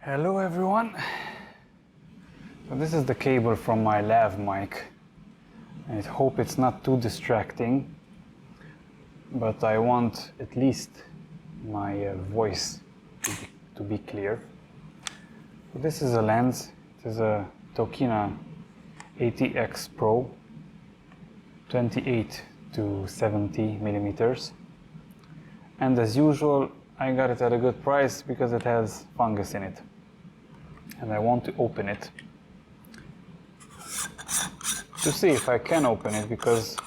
Hello everyone! So this is the cable from my lav mic. I hope it's not too distracting, but I want at least my voice to be clear. So this is a lens. It is a Tokina AT-X Pro 28 to 70 millimeters, and as usual I got it at a good price because it has fungus in it, and I want to open it to see if I can open it, because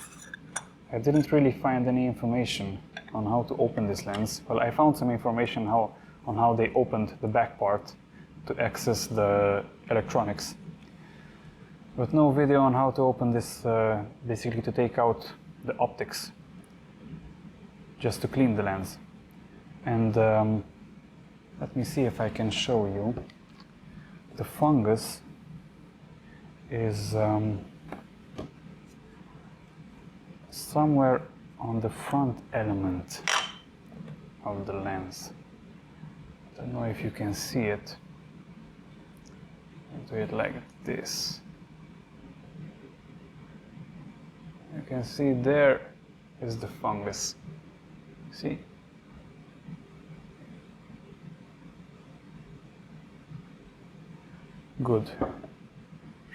I didn't really find any information on how to open this lens. Well, I found some information on how they opened the back part to access the electronics, but no video on how to open this, basically to take out the optics, just to clean the lens. And let me see if I can show you. The fungus is somewhere on the front element of the lens. I don't know if you can see it. I'll do it like this. You can see there is the fungus. See? Good.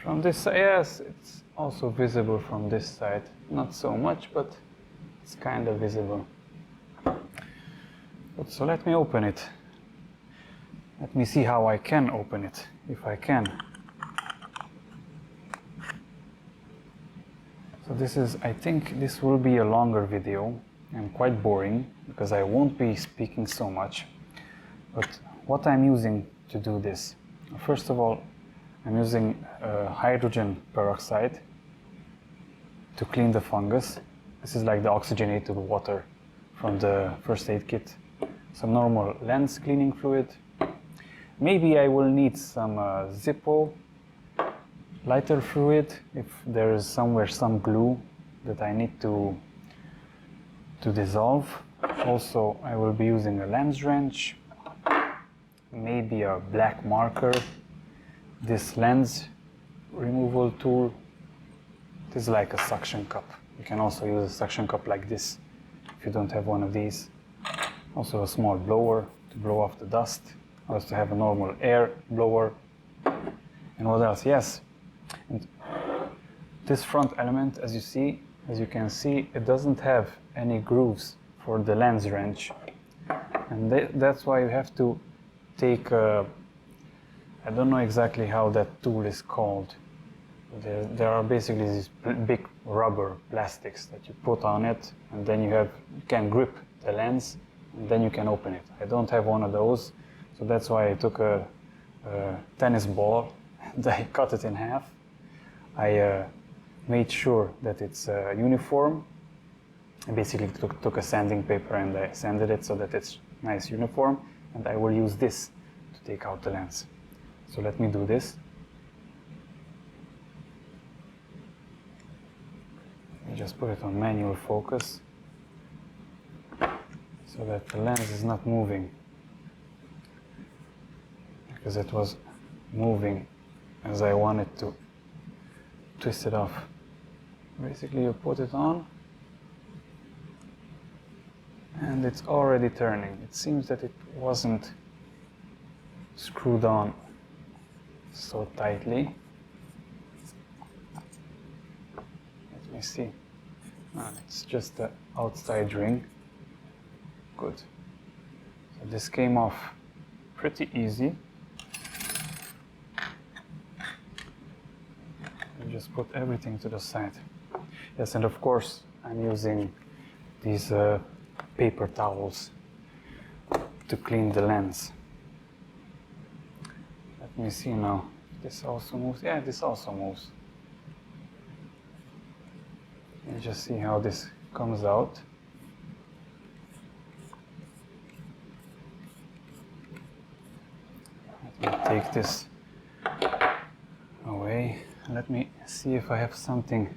From this side, yes, it's also visible from this side. Not so much, but it's kind of visible. Good, so let me open it. Let me see how I can open it, if I can. So this is, I think this will be a longer video and quite boring because I won't be speaking so much. But what I'm using to do this, first of all, I'm using hydrogen peroxide to clean the fungus. This is like the oxygenated water from the first aid kit. Some normal lens cleaning fluid. Maybe I will need some Zippo lighter fluid if there is somewhere some glue that I need to dissolve. Also, I will be using a lens wrench, maybe a black marker, this lens removal tool. It is like a suction cup. You can also use a suction cup like this if you don't have one of these. Also a small blower to blow off the dust. I also have a normal air blower. And what else? Yes, and this front element, as you can see, it doesn't have any grooves for the lens wrench, and that's why you have to take I don't know exactly how that tool is called. There are basically these big rubber plastics that you put on it, and then you can grip the lens, and then you can open it. I don't have one of those, so that's why I took a tennis ball and I cut it in half. I made sure that it's uniform. I basically took a sanding paper and I sanded it so that it's nice uniform, and I will use this to take out the lens. So let me do this. I just put it on manual focus so that the lens is not moving, because it was moving as I wanted to twist it off. Basically you put it on and it's already turning. It seems that it wasn't screwed on so tightly. Let me see. It's just the outside ring. Good. So this came off pretty easy. You just put everything to the side. Yes, and of course I'm using these paper towels to clean the lens. Let me see now. This also moves. Yeah, this also moves. You just see how this comes out. Let me take this away. Let me see if I have something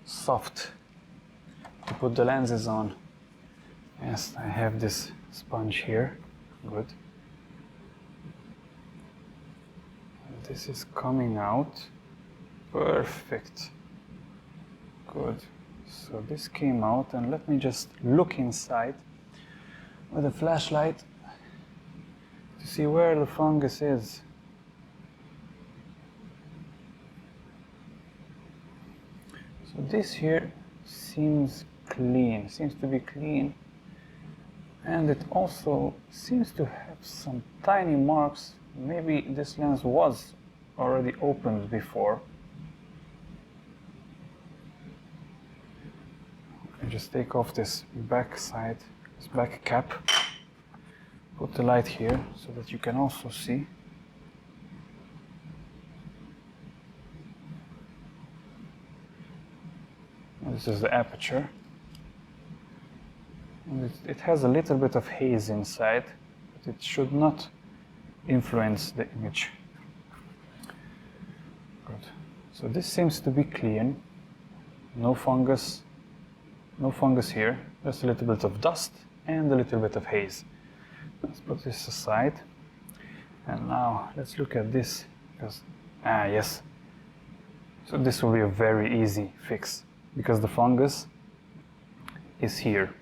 soft to put the lenses on. Yes, I have this sponge here. Good. This is coming out. Perfect. Good. So this came out, and let me just look inside with a flashlight to see where the fungus is. So this here seems clean, seems to be clean, and it also seems to have some tiny marks. Maybe this lens was already opened before. I just take off this back side, this back cap, put the light here so that you can also see. This is the aperture. And it has a little bit of haze inside, but it should not influence the image. Good. So this seems to be clean. No fungus. No fungus here. Just a little bit of dust and a little bit of haze. Let's put this aside. And now let's look at this. Because, yes. So this will be a very easy fix, because the fungus is here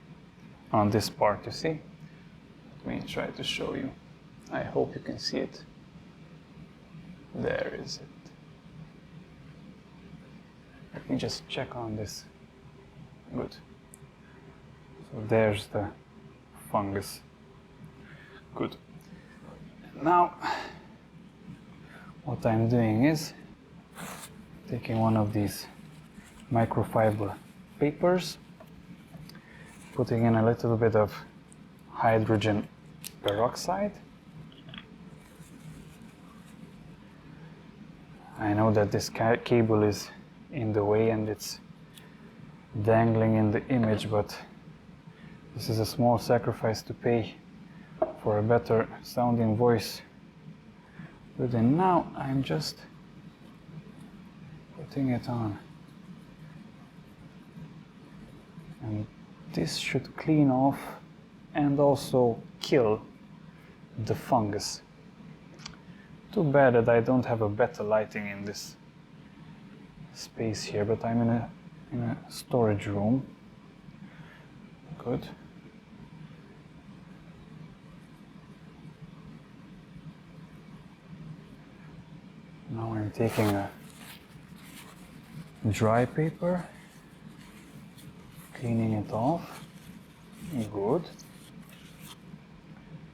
on this part, you see? Let me try to show you. I hope you can see it. There is it. Let me just check on this. Good. So there's the fungus. Good. Now, what I'm doing is taking one of these microfiber papers, putting in a little bit of hydrogen peroxide. I know that this cable is in the way and it's dangling in the image, but this is a small sacrifice to pay for a better sounding voice. But then now I'm just putting it on. And this should clean off and also kill the fungus. Too bad that I don't have a better lighting in this space here, but I'm in a storage room. Good. Now I'm taking a dry paper, cleaning it off. Good.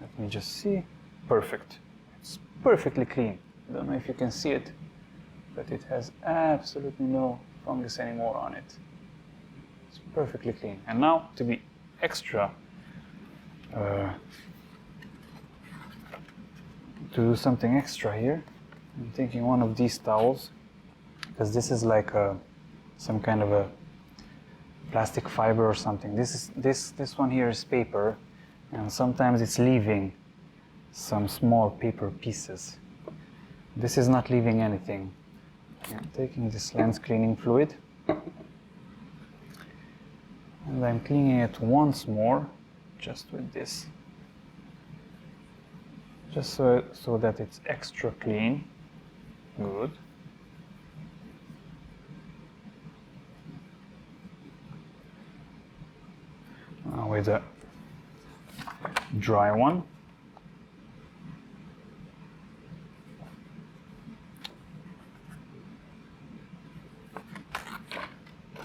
Let me just see. Perfect. It's perfectly clean. I don't know if you can see it, but it has absolutely no fungus anymore on it. It's perfectly clean. And now, to be extra, to do something extra here, I'm taking one of these towels, because this is like some kind of a plastic fiber or something. This one here is paper, and sometimes it's leaving some small paper pieces. This is not leaving anything. I'm taking this lens cleaning fluid, and I'm cleaning it once more, just with this, just so that it's extra clean. Good. Now with a dry one.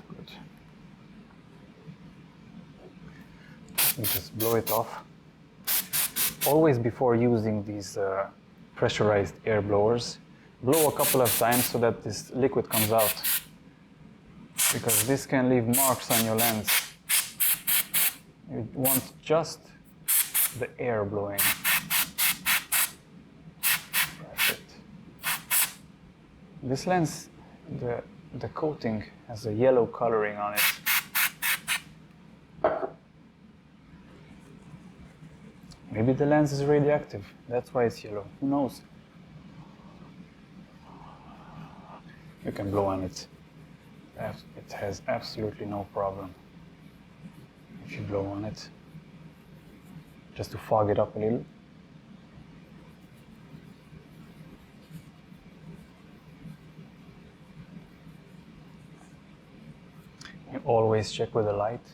Good. Let me just blow it off. Always before using these pressurized air blowers, blow a couple of times so that this liquid comes out, because this can leave marks on your lens. You want just the air blowing. Perfect. This lens, the coating has a yellow coloring on it. Maybe the lens is radioactive, that's why it's yellow, who knows? You can blow on it. It has absolutely no problem if you blow on it, just to fog it up a little. always check with the light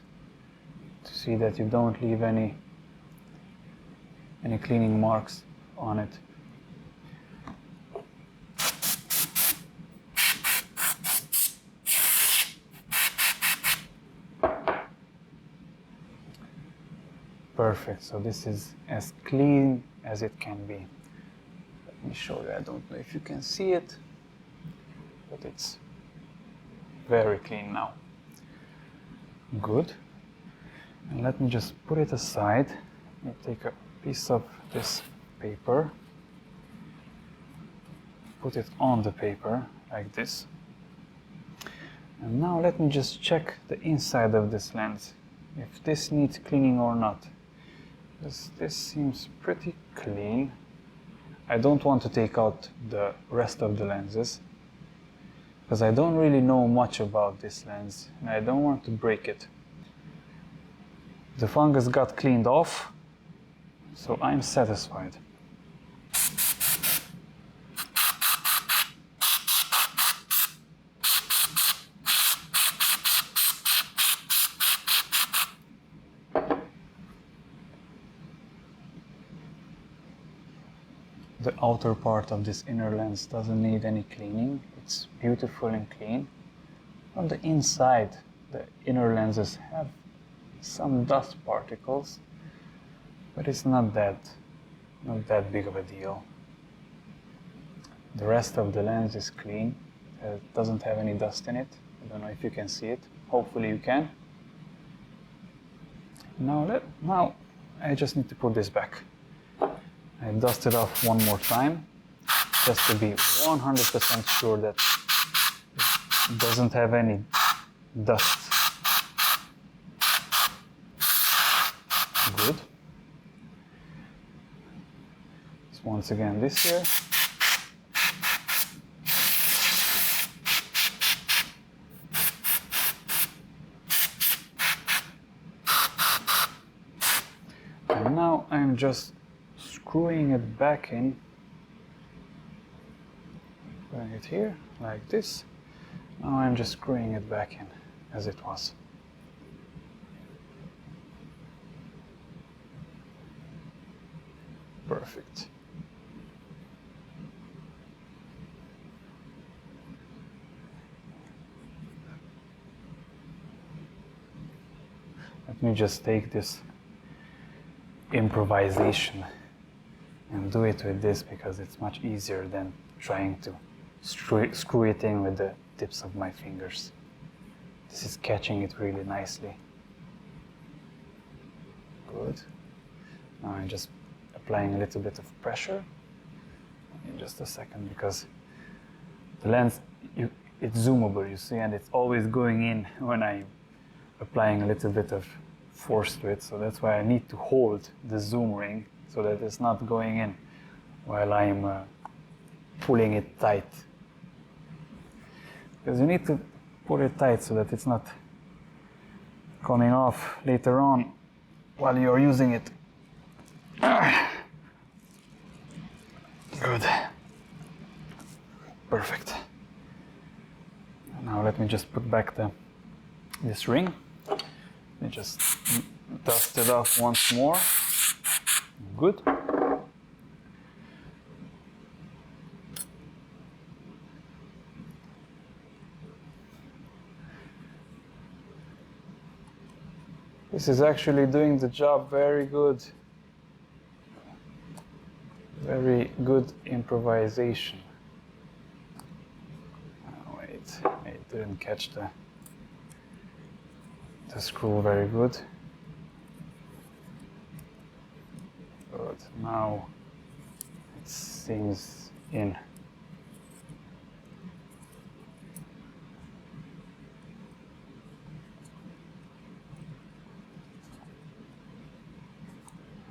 to see that you don't leave any cleaning marks on it. Perfect, so this is as clean as it can be. Let me show you, I don't know if you can see it, but it's very clean now. Good. And let me just put it aside. Let me take a piece of this paper, put it on the paper like this. And now let me just check the inside of this lens, if this needs cleaning or not. This seems pretty clean. I don't want to take out the rest of the lenses because I don't really know much about this lens and I don't want to break it. The fungus got cleaned off, so I'm satisfied. The outer part of this inner lens doesn't need any cleaning. It's beautiful and clean. On the inside, the inner lenses have some dust particles, but it's not that big of a deal. The rest of the lens is clean. It doesn't have any dust in it. I don't know if you can see it. Hopefully you can. Now I just need to put this back. I dust it off one more time, just to be 100% sure that it doesn't have any dust. Good. So once again this here. And now I'm just screwing it back in, putting it here like this. Now I'm just screwing it back in as it was. Perfect. Let me just take this improvisation and do it with this because it's much easier than trying to screw it in with the tips of my fingers. This is catching it really nicely. Good. Now I'm just applying a little bit of pressure. In just a second, because the lens, it's zoomable, you see, and it's always going in when I'm applying a little bit of force to it. So that's why I need to hold the zoom ring so that it's not going in while I'm pulling it tight. Because you need to pull it tight so that it's not coming off later on while you're using it. Good. Perfect. Now let me just put back this ring. Let me just dust it off once more. Good. This is actually doing the job very good. Very good improvisation. Oh, wait, it didn't catch the screw very good. Good, now it seems in.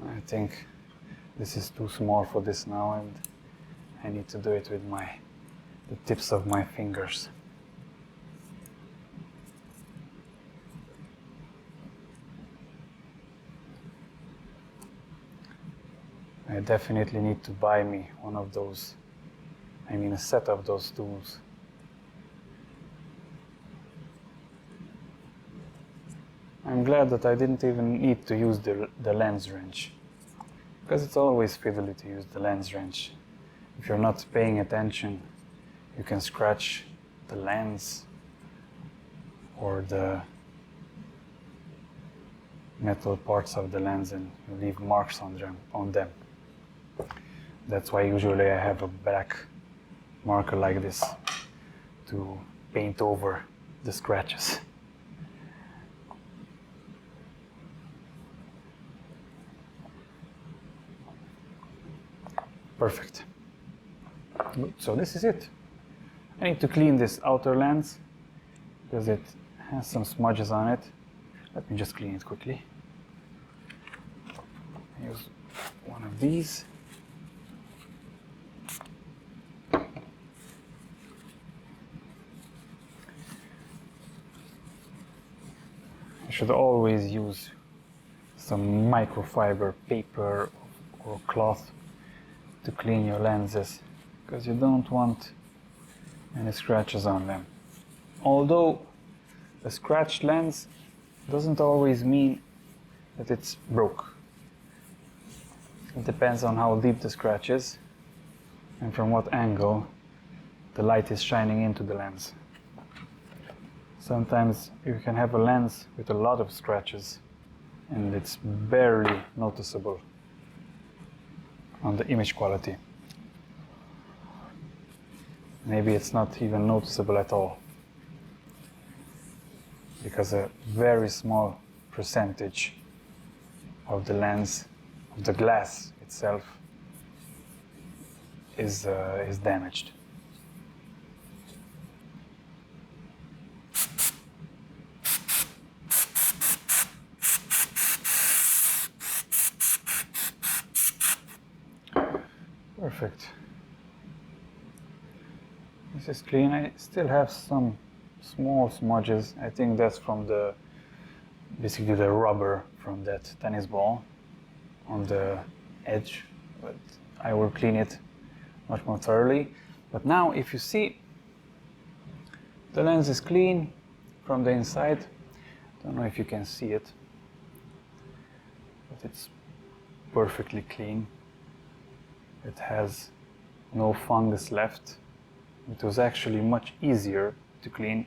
I think this is too small for this now, and I need to do it with the tips of my fingers. I definitely need to buy me one of those, a set of those tools. I'm glad that I didn't even need to use the lens wrench, because it's always fiddly to use the lens wrench. If you're not paying attention, you can scratch the lens or the metal parts of the lens and you leave marks on them. That's why usually I have a black marker like this to paint over the scratches. Perfect. Good. So this is it. I need to clean this outer lens because it has some smudges on it. Let me just clean it quickly. Use one of these. You should always use some microfiber paper or cloth to clean your lenses, because you don't want any scratches on them. Although a scratched lens doesn't always mean that it's broke. It depends on how deep the scratch is and from what angle the light is shining into the lens. Sometimes you can have a lens with a lot of scratches and it's barely noticeable on the image quality. Maybe it's not even noticeable at all, because a very small percentage of the lens, of the glass itself, is damaged. Perfect. This is clean. I still have some small smudges. I think that's from basically the rubber from that tennis ball on the edge, but I will clean it much more thoroughly. But now, if you see, the lens is clean from the inside. Don't know if you can see it, but it's perfectly clean. It has no fungus left. It was actually much easier to clean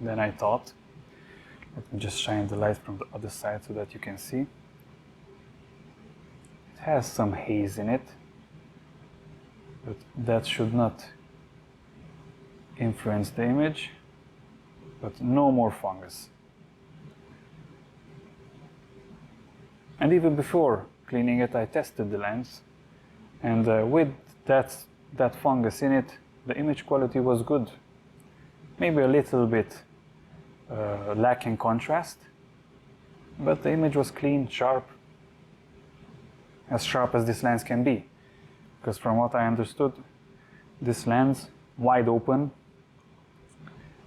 than I thought. Let me just shine the light from the other side so that you can see. It has some haze in it, but that should not influence the image. But no more fungus. And even before cleaning it, I tested the lens, and with that fungus in it, the image quality was good. Maybe a little bit lacking contrast, but the image was clean, sharp as this lens can be. Because from what I understood, this lens, wide open,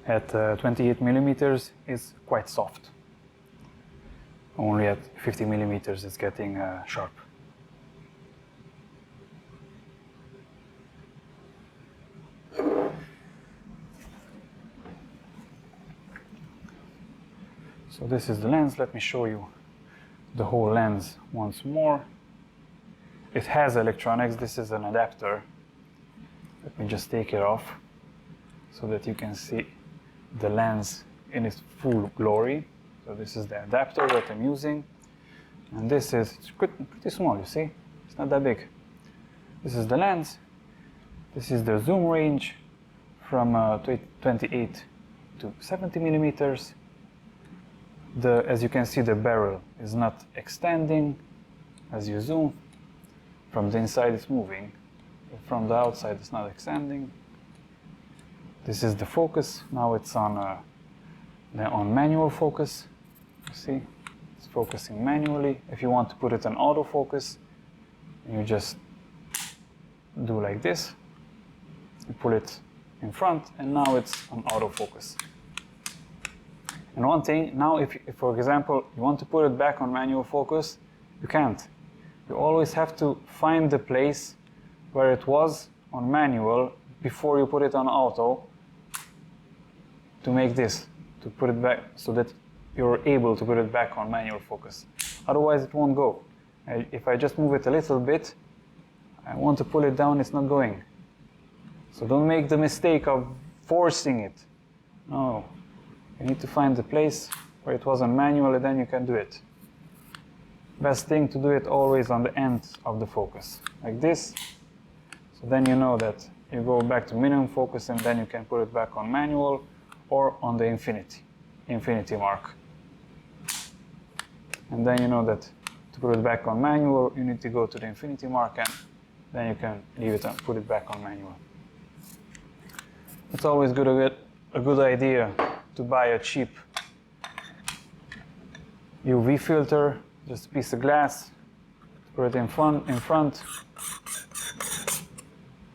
at 28 millimeters, is quite soft. Only at 50 millimeters it's getting sharp. So this is the lens. Let me show you the whole lens once more. It has electronics. This is an adapter. Let me just take it off so that you can see the lens in its full glory. So this is the adapter that I'm using. And this is, it's pretty small, you see? It's not that big. This is the lens. This is the zoom range from 28 to 70 millimeters. As you can see, the barrel is not extending as you zoom. From the inside it's moving. From the outside it's not extending. This is the focus. Now it's on manual focus. You see, it's focusing manually. If you want to put it on autofocus, you just do like this. You pull it in front, and now it's on autofocus. And one thing, now if for example you want to put it back on manual focus, you can't. You always have to find the place where it was on manual before you put it on auto to make this, to put it back so that you're able to put it back on manual focus. Otherwise it won't go. If I just move it a little bit, I want to pull it down, it's not going. So don't make the mistake of forcing it. No, you need to find the place where it was on manual and then you can do it. Best thing to do it always on the end of the focus, like this. So then you know that you go back to minimum focus and then you can put it back on manual or on the infinity mark. And then you know that to put it back on manual, you need to go to the infinity mark and then you can leave it and put it back on manual. It's always a good idea to buy a cheap UV filter, just a piece of glass, put it in front,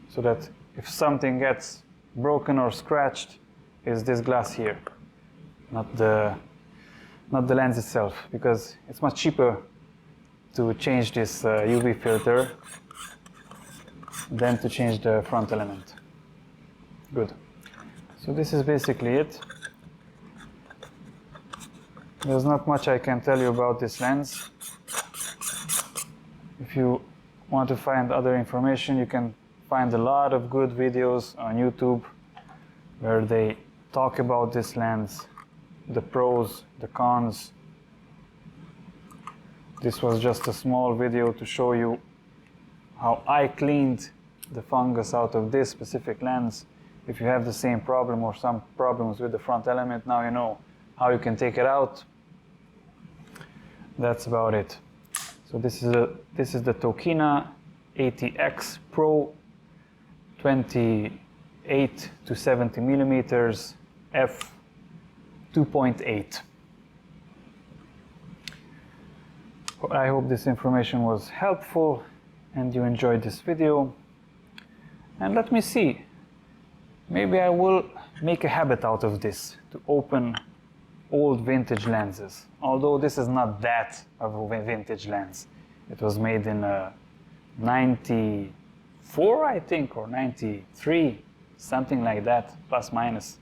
so that if something gets broken or scratched, it's this glass here, not the lens itself, because it's much cheaper to change this UV filter than to change the front element. Good. So this is basically it. There's not much I can tell you about this lens. If you want to find other information, you can find a lot of good videos on YouTube where they talk about this lens, the pros, the cons. This was just a small video to show you how I cleaned the fungus out of this specific lens. If you have the same problem or some problems with the front element, now you know how you can take it out. That's about it. So this is the Tokina AT-X Pro 28 to 70 millimeters f2.8. I hope this information was helpful and you enjoyed this video. And let me see, maybe I will make a habit out of this to open old vintage lenses. Although this is not that of a vintage lens. It was made in 94, I think, or 93, something like that, plus minus.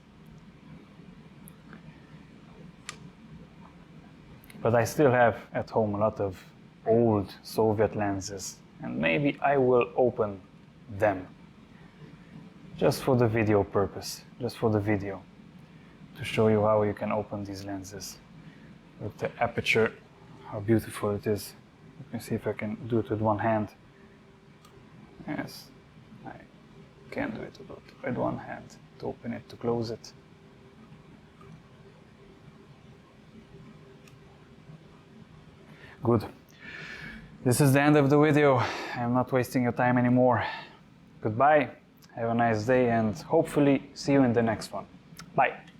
But I still have at home a lot of old Soviet lenses, and maybe I will open them. Just for the video purpose, just for the video, to show you how you can open these lenses with the aperture, how beautiful it is. Let me see if I can do it with one hand. Yes, I can do it with one hand, to open it, to close it. Good. This is the end of the video. I'm not wasting your time anymore. Goodbye, have a nice day, and hopefully see you in the next one. Bye.